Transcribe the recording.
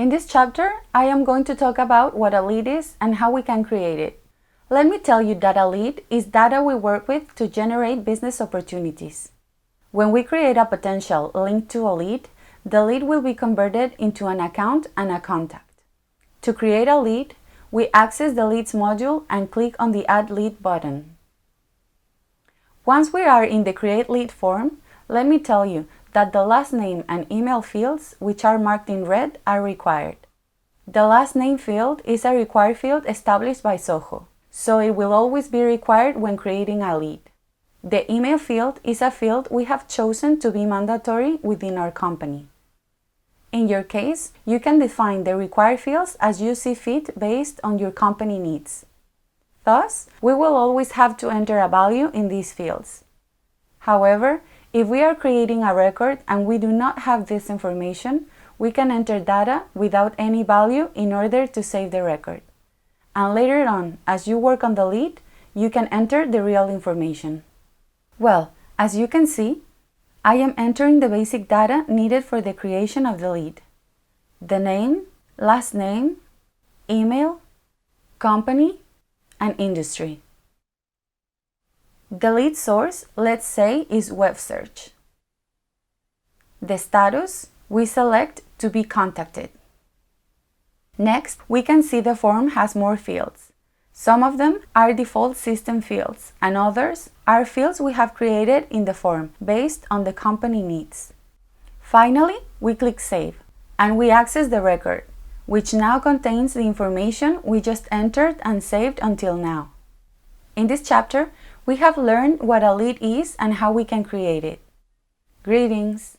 In this chapter, I am going to talk about what a lead is and how we can create it. Let me tell you that a lead is data we work with to generate business opportunities. When we create a potential link to a lead, the lead will be converted into an account and a contact. To create a lead, we access the Leads module and click on the Add Lead button. Once we are in the Create Lead form, let me tell you that the last name and email fields, which are marked in red, are required. The last name field is a required field established by Zoho, so it will always be required when creating a lead. The email field is a field we have chosen to be mandatory within our company. In your case, you can define the required fields as you see fit based on your company needs. Thus, we will always have to enter a value in these fields. However, if we are creating a record and we do not have this information, we can enter data without any value in order to save the record. And later on, as you work on the lead, you can enter the real information. Well, as you can see, I am entering the basic data needed for the creation of the lead: the name, last name, email, company, and industry. The lead source, let's say, is web search. The status, we select to be contacted. Next, we can see the form has more fields. Some of them are default system fields, and others are fields we have created in the form based on the company needs. Finally, we click Save, and we access the record, which now contains the information we just entered and saved until now. In this chapter, we have learned what a lead is and how we can create it. Greetings!